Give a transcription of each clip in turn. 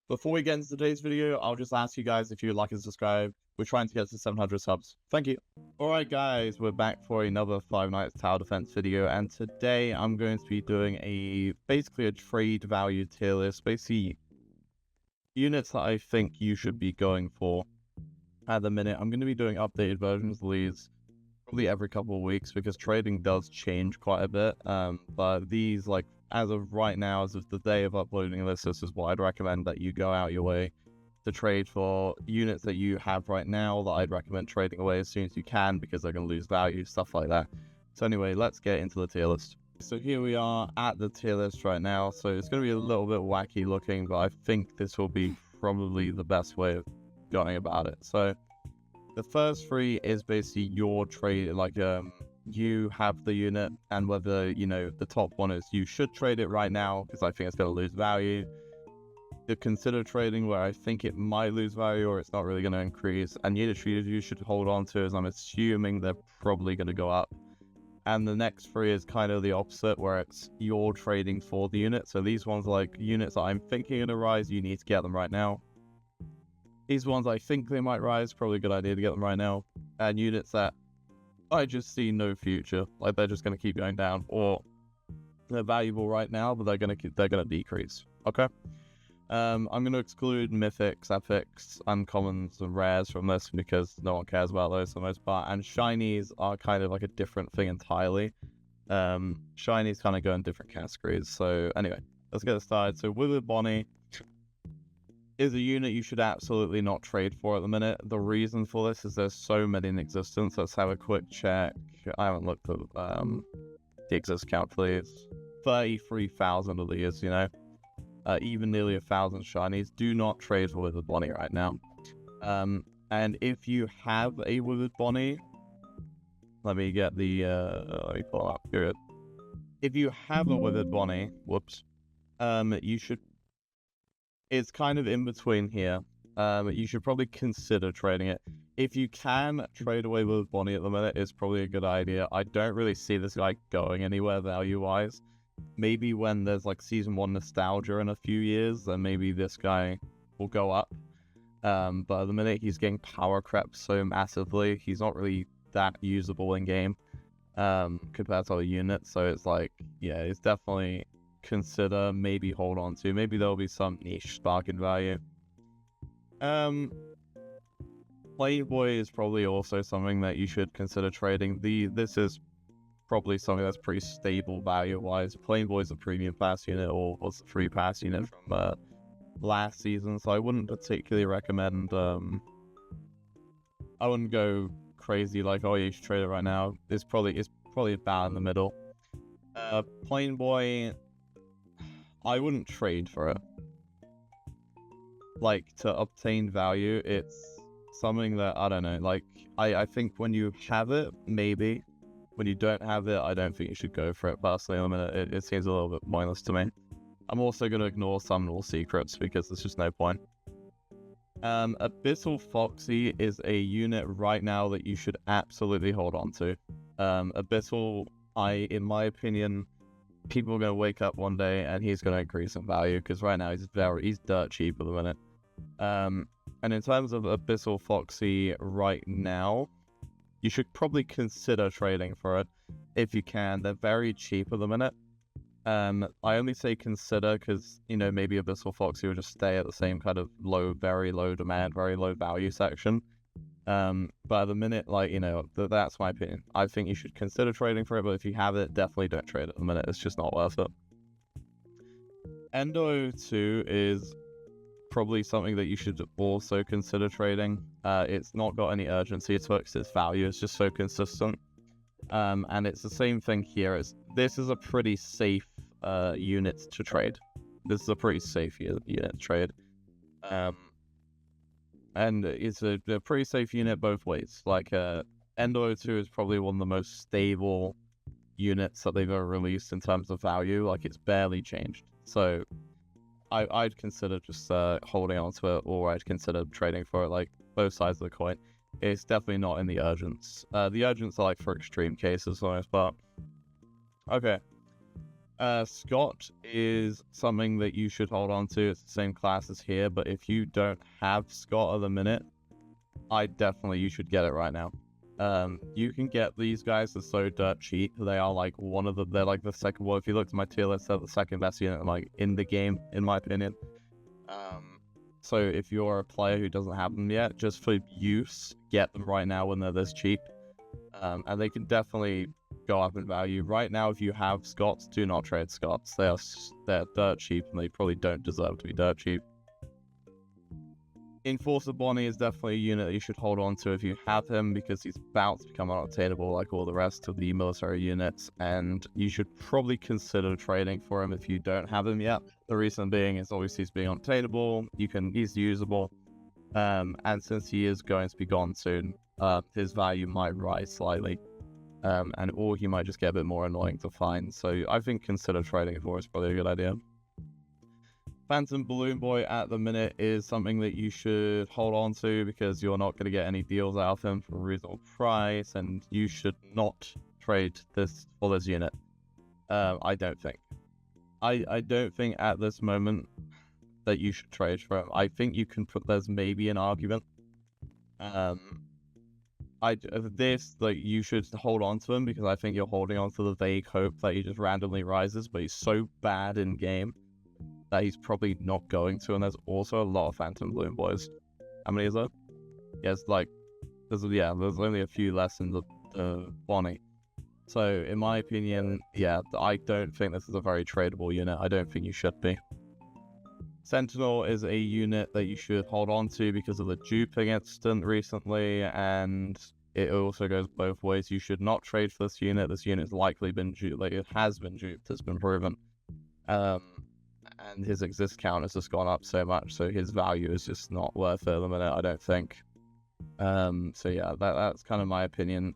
Before we get into today's video, I'll just ask you guys if you would like and subscribe. We're trying to get to 700 subs. Thank you. Alright guys, we're back for another Five Nights Tower Defense video, and today I'm going to be doing basically a trade value tier list, basically units that I think you should be going for at the minute. I'm going to be doing updated versions of these probably every couple of weeks because trading does change quite a bit, but these, like, as of right now, as of the day of uploading this is what I'd recommend that you go out your way to trade for. Units that you have right now that I'd recommend trading away as soon as you can because they're going to lose value, stuff like that. So anyway, let's get into the tier list. So here we are at the tier list right now. So it's going to be a little bit wacky looking, but I think this will be probably the best way of going about it. So the first three is basically your trade, like you have the unit, and whether, you know, the top one is you should trade it right now because I think it's going to lose value. To consider trading where I think it might lose value or it's not really going to increase, and units you should hold on to, as I'm assuming they're probably going to go up. And the next three is kind of the opposite, where it's you're trading for the unit. So these ones, like units that I'm thinking are going to rise, you need to get them right now. These ones I think they might rise, probably a good idea to get them right now. And units that I just see no future, like they're just going to keep going down, or they're valuable right now, but they're going to decrease. Okay. I'm going to exclude mythics, epics, uncommons, and rares from this because no one cares about those for the most part. And shinies are kind of like a different thing entirely. Shinies kind of go in different categories. So anyway, let's get started. So Withered Bonnie is a unit you should absolutely not trade for at the minute. The reason for this is there's so many in existence. Let's have a quick check. I haven't looked at the exist count, please. 33,000 of these, you know. Even nearly 1,000 shinies. Do not trade for Withered Bonnie right now. And if you have a Withered Bonnie, let me get the let me pull up here. If you have a Withered Bonnie, whoops, you should. It's kind of in between here. You should probably consider trading it. If you can trade away with Bonnie at the minute, it's probably a good idea. I don't really see this guy going anywhere value-wise. Maybe when there's like Season 1 nostalgia in a few years, then maybe this guy will go up. But at the minute, he's getting power crept so massively, he's not really that usable in-game compared to other units. So it's like, yeah, it's definitely consider, maybe hold on to. Maybe there'll be some niche spark in value. Playboy is probably also something that you should consider trading. This is probably something that's pretty stable value-wise. Playboy is a premium pass unit, or was a free pass unit from last season, so I wouldn't particularly recommend. I wouldn't go crazy like, oh, you should trade it right now. It's probably about in the middle. Playboy, I wouldn't trade for it. Like, to obtain value, it's something that, I don't know, like, I think when you have it, maybe. When you don't have it, I don't think you should go for it, personally. I mean, it seems a little bit pointless to me. I'm also going to ignore Summonable Secrets because there's just no point. Abyssal Foxy is a unit right now that you should absolutely hold on to. Abyssal, in my opinion, people are going to wake up one day and he's going to increase in value because right now he's dirt cheap at the minute. And in terms of Abyssal Foxy right now, you should probably consider trading for it if you can. They're very cheap at the minute. I only say consider because, you know, maybe Abyssal Foxy will just stay at the same kind of very low demand, very low value section. But at the minute, like, you know, that's my opinion. I think you should consider trading for it, but if you have it, definitely don't trade it at the minute. It's just not worth it. Endo 2 is probably something that you should also consider trading. It's not got any urgency to it because its value is just so consistent. And it's the same thing here. This is a pretty safe unit to trade. This is a pretty safe unit to trade. And it's a pretty safe unit both ways. Like, Endo 2 is probably one of the most stable units that they've ever released in terms of value. Like, it's barely changed. So I'd consider just holding on to it, or I'd consider trading for it, like both sides of the coin. It's definitely not in the urgents. The urgents are like for extreme cases, for the most part. Okay. Scott is something that you should hold on to. It's the same class as here, but if you don't have Scott at the minute, you should get it right now. You can get these guys. They're so dirt cheap. They are like they're like the second, well, if you look at my tier list, they're the second best unit like in the game, in my opinion. So if you're a player who doesn't have them yet, just for use, get them right now when they're this cheap. And they can definitely go up in value. Right now, if you have Scots, do not trade Scots. They're dirt cheap, and they probably don't deserve to be dirt cheap. Withered Bonnie is definitely a unit that you should hold on to if you have him, because he's about to become unobtainable like all the rest of the military units, and you should probably consider trading for him if you don't have him yet. The reason being is obviously he's being unobtainable, he's usable, and since he is going to be gone soon, his value might rise slightly, or he might just get a bit more annoying to find. So I think consider trading for is probably a good idea. Phantom Balloon Boy at the minute is something that you should hold on to because you're not going to get any deals out of him for a reasonable price, and you should not trade this for this unit. I don't think. I don't think at this moment that you should trade for him. I think you can put, there's maybe an argument. You should hold on to him because I think you're holding on to the vague hope that he just randomly rises, but he's so bad in game that he's probably not going to, and there's also a lot of Phantom Balloon Boys. How many is there? Yes, there's only a few less in the Bonnie. So, in my opinion, yeah, I don't think this is a very tradable unit. I don't think you should be. Sentinel is a unit that you should hold on to because of the duping incident recently, and it also goes both ways. You should not trade for this unit. This unit's likely been duped, it has been duped, it's been proven. And his exist count has just gone up so much, so his value is just not worth it at the minute, I don't think. So yeah, that's kind of my opinion.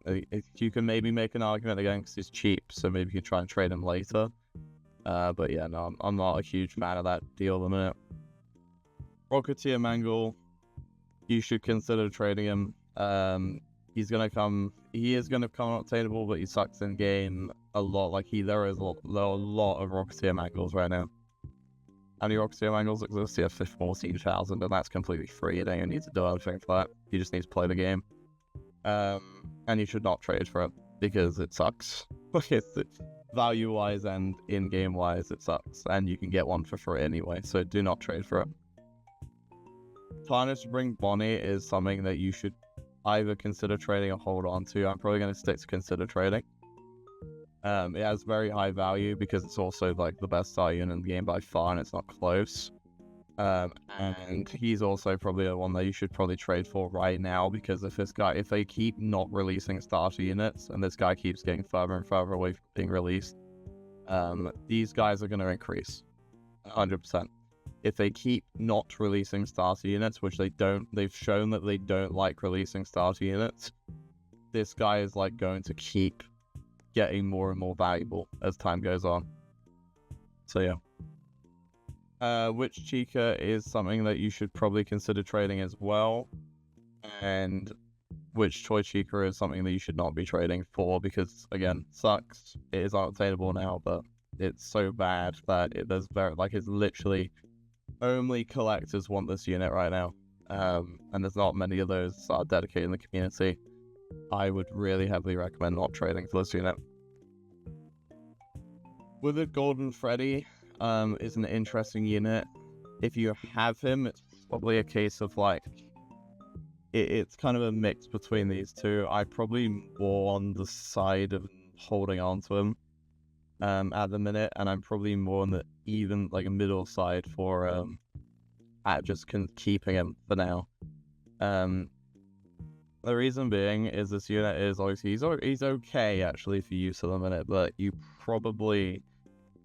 You can maybe make an argument again because he's cheap, so maybe you can try and trade him later. But yeah, no, I'm not a huge fan of that deal at the minute. Rocketeer Mangle, you should consider trading him. He is going to come unobtainable, but he sucks in game a lot. There is a lot of Rocketeer Mangles right now. How many Rocketeer Mangles exist? Yeah, 14,000, and that's completely free. You don't even need to do anything for that. You just need to play the game. And you should not trade for it, because it sucks. Value-wise and in-game-wise, it sucks. And you can get one for free anyway, so do not trade for it. Tarnished Ring Bonnie is something that you should either consider trading or hold on to. I'm probably going to stick to consider trading. It has very high value because it's also the best star unit in the game by far, and it's not close. And he's also probably the one that you should probably trade for right now, because if they keep not releasing starter units and this guy keeps getting further and further away from being released, these guys are going to increase 100%. If they keep not releasing starter units, which they've shown that they don't like releasing starter units, this guy is going to keep getting more and more valuable as time goes on. So yeah. Withered Chica is something that you should probably consider trading as well. And Withered Chica is something that you should not be trading for because, again, sucks. It is unobtainable now, but it's so bad that it's literally only collectors want this unit right now. And there's not many of those that are dedicated in the community. I would really heavily recommend not trading for this unit. Withered Freddy is an interesting unit. If you have him, it's probably a case of it's kind of a mix between these two. I'm probably more on the side of holding on to him at the minute, and I'm probably more on the even a middle side for at just keeping him for now. The reason being is this unit is obviously he's okay actually for use at the minute, but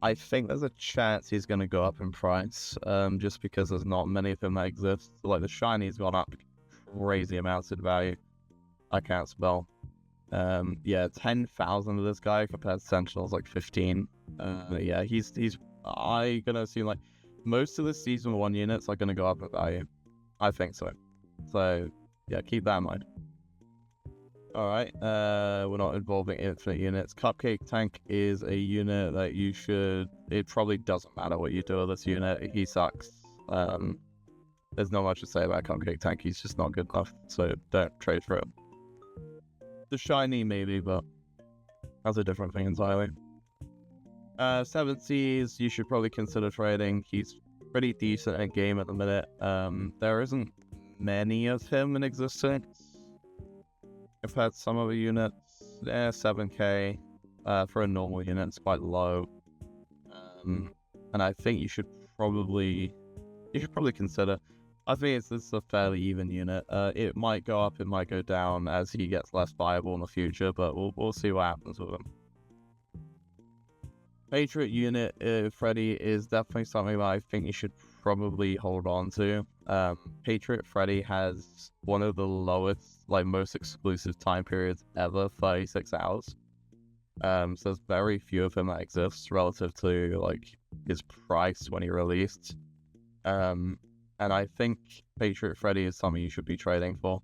I think there's a chance he's going to go up in price, just because there's not many of them that exist. The shiny's gone up crazy amounts in value. I can't spell. Yeah, 10,000 of this guy compared to Sentinel's 15. Yeah, I'm gonna assume most of the season 1 units are gonna go up in value. I think so. So yeah, keep that in mind. Alright, we're not involving infinite units. Cupcake Tank is a unit that you should... It probably doesn't matter what you do with this unit. He sucks. There's not much to say about Cupcake Tank. He's just not good enough, so don't trade for him. The shiny maybe, but that's a different thing entirely. 7 Seas, you should probably consider trading. He's pretty decent at game at the minute. There isn't many of him in existence compared to some other units. 7k for a normal unit is quite low. And I think you should probably consider. I think this is a fairly even unit. It might go up, it might go down as he gets less viable in the future, but we'll see what happens with him. Patriot unit Freddy is definitely something that I think you should probably hold on to. Patriot Freddy has one of the lowest, most exclusive time periods ever, 36 hours. So there's very few of them that exist relative to his price when he released. And I think Patriot Freddy is something you should be trading for.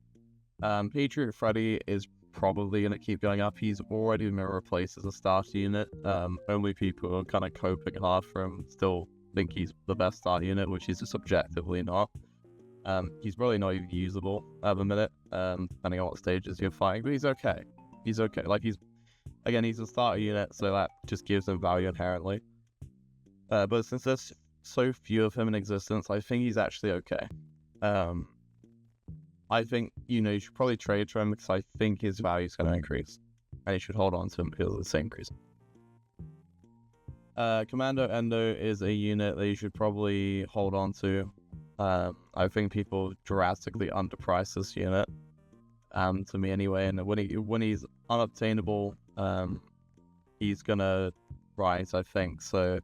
Patriot Freddy is probably going to keep going up. He's already been replaced as a starter unit. Only people who are kind of coping hard for him still think he's the best starter unit, which is just objectively not. He's probably not even usable at the minute, depending on what stages you're fighting, but he's okay. He's okay. He's a starter unit, so that just gives him value inherently. But since there's so few of him in existence, I think he's actually okay. I think, you should probably trade for him because I think his value is going to increase. And you should hold on to him because of the same reason. Commando Endo is a unit that you should probably hold on to. I think people drastically underprice this unit. To me anyway, and when he's unobtainable, he's gonna rise, I think. So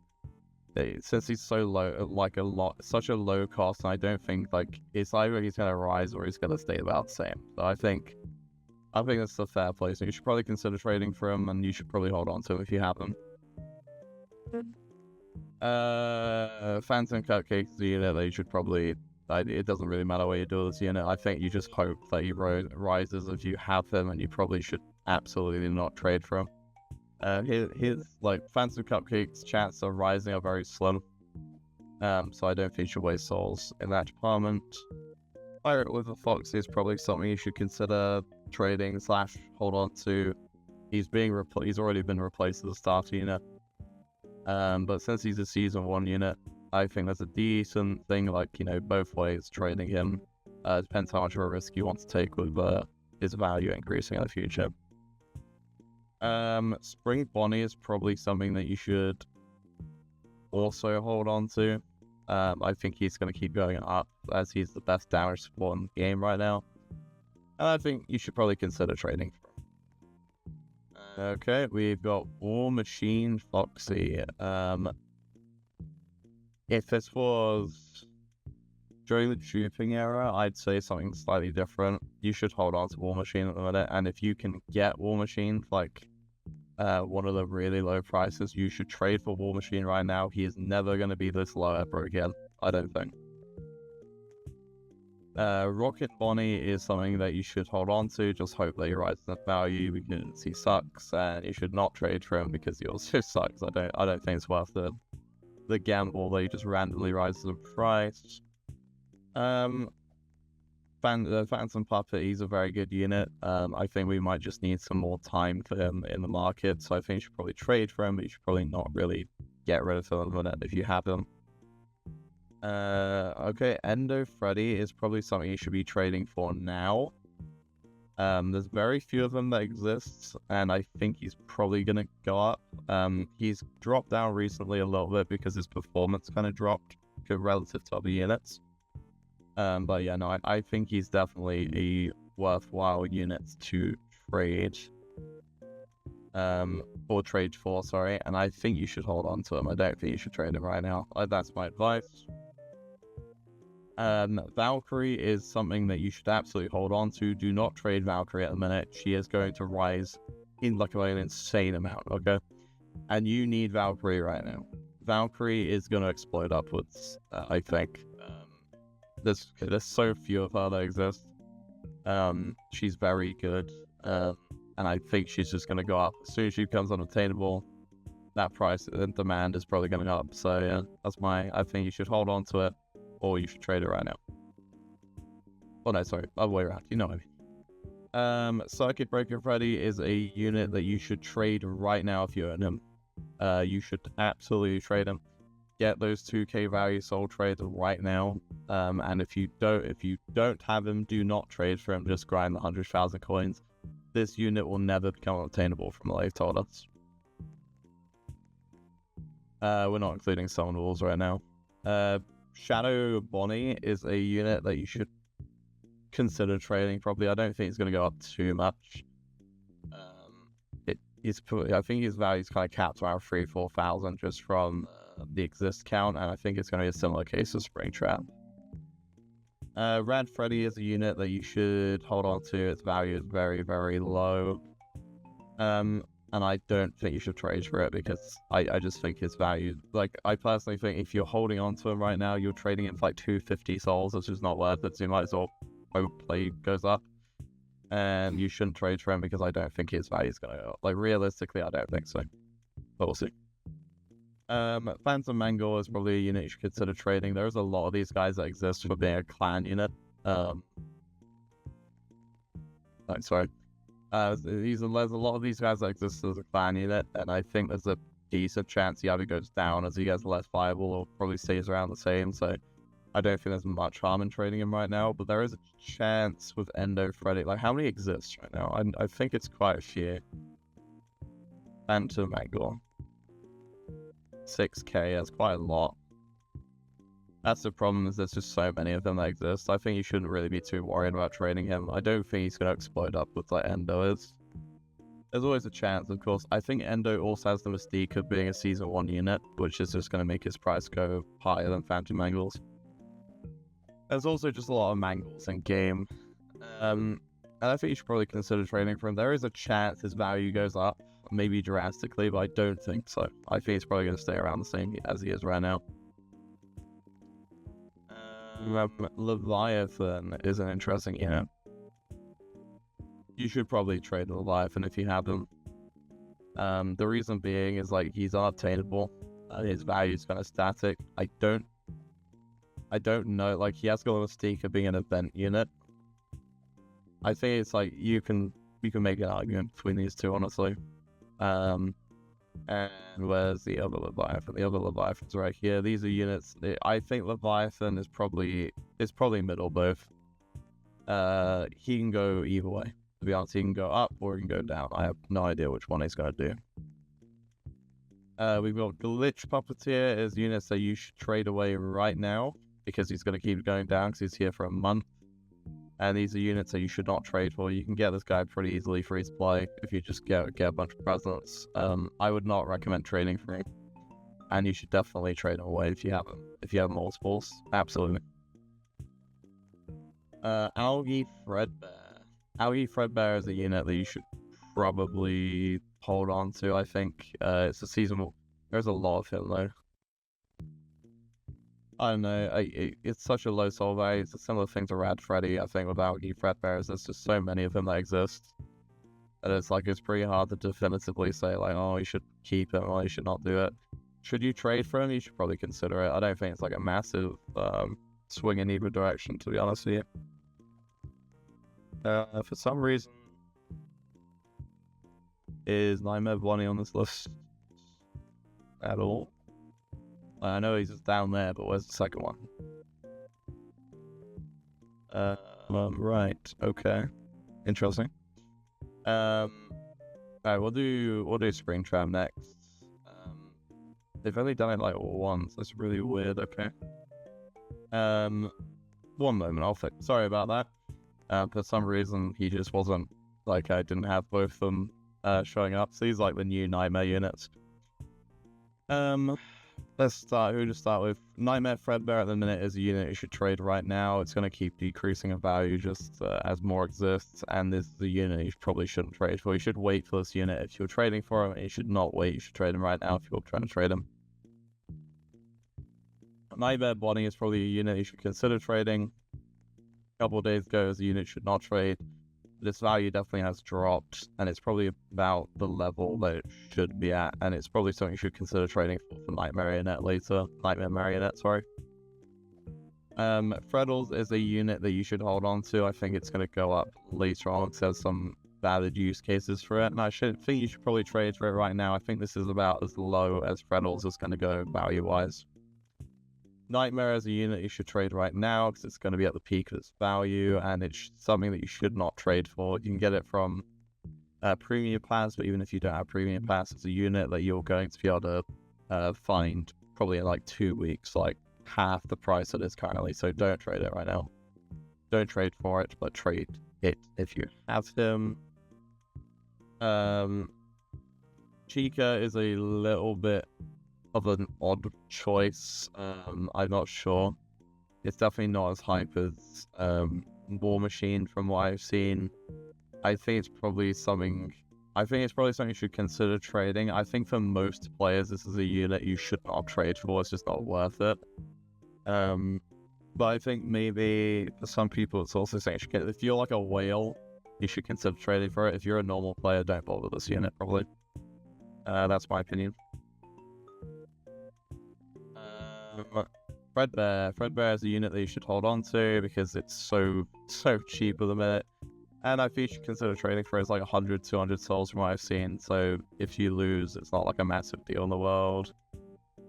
since he's so low, such a low cost, I don't think it's either he's gonna rise or he's gonna stay about the same. So I think that's a fair place. You should probably consider trading for him, and you should probably hold on to him if you have him. Phantom Cupcake is a unit that you should probably... it doesn't really matter what you do with this unit. I think you just hope that he rises if you have him, and you probably should absolutely not trade for him. His Phantom Cupcake's chance of rising are very slim. So I don't think you should waste souls in that department. Withered Foxy is probably something you should consider trading / hold on to. He's already been replaced as a starter unit. But since he's a season 1 unit, I think that's a decent thing, both ways trading him. Depends how much of a risk you want to take with his value increasing in the future. Spring Bonnie is probably something that you should also hold on to. I think he's going to keep going up as he's the best damage support in the game right now. And I think you should probably consider trading for him. Okay, we've got Machine Foxy. If this was during the duping era, I'd say something slightly different. You should hold on to War Machine at the minute, and if you can get War Machine one of the really low prices, you should trade for War Machine right now. He is never going to be this low ever again, I don't think. Withered Bonnie is something that you should hold on to. Just hope that he rises in value because he sucks, and you should not trade for him because he also sucks. I don't think it's worth the gamble that he just randomly rises in price. Phantom Puppet, he's a very good unit. I think we might just need some more time for him in the market, so I think you should probably trade for him, but you should probably not really get rid of him if you have him. Okay, Endo Freddy is probably something you should be trading for now. There's very few of them that exist, and I think he's probably gonna go up. He's dropped down recently a little bit because his performance kind of dropped relative to other units. But yeah, no, I think he's definitely a worthwhile unit to trade. Or trade for, sorry, and I think you should hold on to him. I don't think you should trade him right now. That's my advice. Valkyrie is something that you should absolutely hold on to. Do not trade Valkyrie at the minute. She is going to rise in an insane amount, okay? And you need Valkyrie right now. Valkyrie is going to explode upwards, I think. There's so few of her that exist. She's very good. And I think she's just going to go up. As soon as she becomes unobtainable, that price and demand is probably going up. So yeah, I think you should hold on to it, or you should trade it right now. Oh no, sorry, other way around, you know what I mean. Circuit Breaker Freddy is a unit that you should trade right now if you own him. You should absolutely trade him. Get those 2k value soul trades right now. And if you don't have him, do not trade for him, just grind the 100,000 coins. This unit will never become obtainable from what they've told us. We're not including summon walls right now. Shadow Bonnie is a unit that you should consider trading probably. I don't think it's going to go up too much. I think his value is kind of capped around 3,000-4,000 just from the exist count, and I think it's going to be a similar case of Springtrap. Withered Freddy is a unit that you should hold on to. Its value is very, very low. And I don't think you should trade for it because I just think his value, like, I personally think if you're holding on to him right now, you're trading it for like 250 souls, which is not worth it, so you might as well hope play goes up. And you shouldn't trade for him because I don't think his value is going to go up. Like, realistically, I don't think so. But we'll see. Phantom Mangle is probably a unit you should consider trading. There's a lot of these guys that exist for being a clan unit. There's a lot of these guys that exist as a clan unit, and I think there's a decent chance he either goes down as he gets less viable or probably stays around the same, so I don't think there's much harm in trading him right now, but there is a chance with Endo Freddy. Like, how many exist right now? I think it's quite a few. Phantom Mangle. 6k, that's quite a lot. That's the problem, is there's just so many of them that exist. I think you shouldn't really be too worried about trading him. I don't think he's going to explode up with like Endo is. There's always a chance, of course. I think Endo also has the mystique of being a Season 1 unit, which is just going to make his price go higher than Phantom Mangles. There's also just a lot of Mangles in game. And I think you should probably consider trading for him. There is a chance his value goes up, maybe drastically, but I don't think so. I think he's probably going to stay around the same as he is right now. Leviathan is an interesting unit. You should probably trade Leviathan if you have him. The reason being is, like, he's unobtainable. His value is kind of static. I don't know. Like, he has got a mystique of being an event unit. I think it's like you can make an argument between these two, honestly. And where's the other Leviathan? The other Leviathan's right here. These are units. I think Leviathan is probably middle both. He can go either way. To be honest, he can go up or he can go down. I have no idea which one he's going to do. We've got Glitch Puppeteer is units that you should trade away right now because he's going to keep going down because he's here for a month. And these are units that you should not trade for. You can get this guy pretty easily free to play if you just get a bunch of presents. I would not recommend trading for him. And you should definitely trade him away if you have him. If you have multiples. Absolutely. Algae Fredbear. Algae Fredbear is a unit that you should probably hold on to, I think. It's a seasonal. There's a lot of him though. I don't know, it's such a low soul value. It's a similar thing to Withered Freddy, I think, with Algae Fredbears. There's just so many of them that exist. And it's like, it's pretty hard to definitively say, like, oh, you should keep him or you should not do it. Should you trade for him? You should probably consider it. I don't think it's like a massive swing in either direction, to be honest with you. For some reason, is Withered Bonnie on this list at all? I know he's just down there, but where's the second one? Right, okay. Interesting. Alright, we'll do Springtrap next. They've only done it like once. That's really weird, okay. One moment, I'll fix. Sorry about that. For some reason, he just wasn't, like, I didn't have both of them showing up. So he's like the new Nightmare units. Let's start. Who to start with? Nightmare Fredbear at the minute is a unit you should trade right now. It's going to keep decreasing in value just as more exists, and this is a unit you probably shouldn't trade for. You should wait for this unit if you're trading for him, and you should not wait. You should trade him right now if you're trying to trade him. Withered Bonnie is probably a unit you should consider trading. A couple of days ago, as a unit you should not trade. This value definitely has dropped, and it's probably about the level that it should be at, and it's probably something you should consider trading for Nightmare Marionette later. Nightmare Marionette, sorry. Freddles is a unit that you should hold on to. I think it's going to go up later on because there's some valid use cases for it, and I think you should probably trade for it right now. I think this is about as low as Freddles is going to go value-wise. Nightmare as a unit you should trade right now because it's going to be at the peak of its value, and it's something that you should not trade for. You can get it from Premium Pass, but even if you don't have Premium Pass, it's a unit that you're going to be able to find probably in like 2 weeks, like half the price it is currently, so don't trade it right now. Don't trade for it, but trade it if you have him. Chica is a little bit of an odd choice. I'm not sure. It's definitely not as hype as War Machine from what I've seen. I think it's probably something you should consider trading. I think for most players this is a unit you should not trade for. It's just not worth it. But I think maybe for some people it's also saying if you're like a whale, you should consider trading for it. If you're a normal player, don't bother with this unit probably. That's my opinion. Fredbear. Fredbear is a unit that you should hold on to because it's so cheap at the minute. And I think you should consider trading for it. It's like 100, 200 souls from what I've seen. So if you lose, it's not like a massive deal in the world.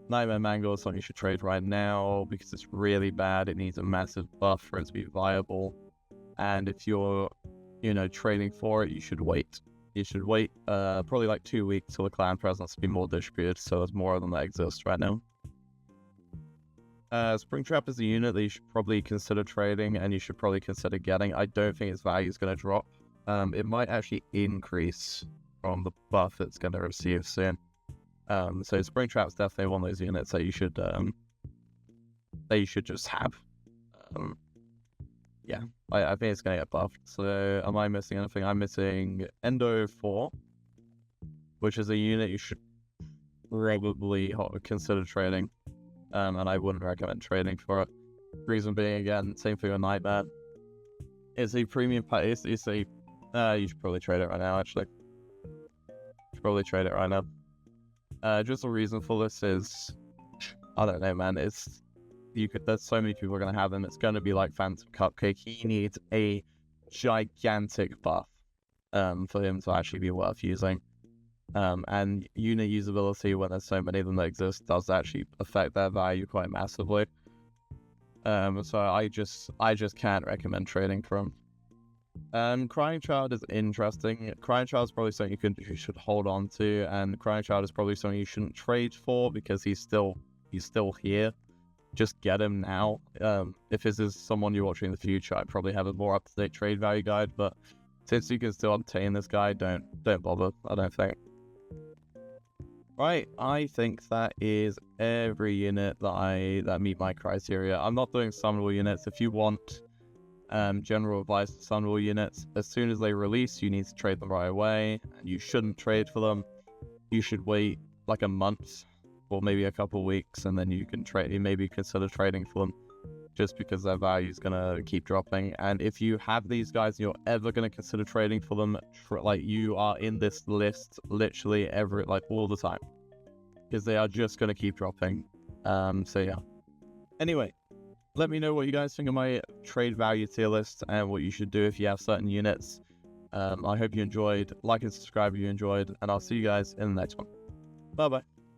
Nightmare Mangle is something you should trade right now because it's really bad. It needs a massive buff for it to be viable. And if you're, trading for it, you should wait. You should wait probably like 2 weeks till the clan presence will be more distributed. So there's more of them that exist right now. Springtrap is a unit that you should probably consider trading and you should probably consider getting. I don't think its value is going to drop. It might actually increase from the buff it's going to receive soon. So Springtrap is definitely one of those units that you should just have. Yeah, I think it's going to get buffed. So am I missing anything? I'm missing Endo 4, which is a unit you should probably consider trading. And I wouldn't recommend trading for it. Reason being, again, same thing with Nightmare. It's a premium you should probably trade it right now, actually. You should probably trade it right now. Just the reason for this is, I don't know, man. There's so many people are going to have them. It's going to be like Phantom Cupcake. He needs a gigantic buff for him to actually be worth using. And unit usability, when there's so many of them that exist, does actually affect their value quite massively. So I just can't recommend trading for them. Crying Child is interesting. Crying Child is probably something you should hold on to, and Crying Child is probably something you shouldn't trade for because he's still here. Just get him now. If this is someone you're watching in the future, I probably have a more up-to-date trade value guide, but since you can still obtain this guy, don't bother, I don't think. Right, I think that is every unit that meet my criteria. I'm not doing summonable units. If you want general advice for summonable units, as soon as they release, you need to trade them right away, and you shouldn't trade for them. You should wait like a month or maybe a couple weeks, and then you can trade. You maybe consider trading for them, just because their value is gonna keep dropping. And if you have these guys and you're ever gonna consider trading for them, like you are in this list literally all the time, because they are just gonna keep dropping. So yeah. Anyway, let me know what you guys think of my trade value tier list and what you should do if you have certain units. I hope you enjoyed. Like and subscribe if you enjoyed, and I'll see you guys in the next one. Bye bye.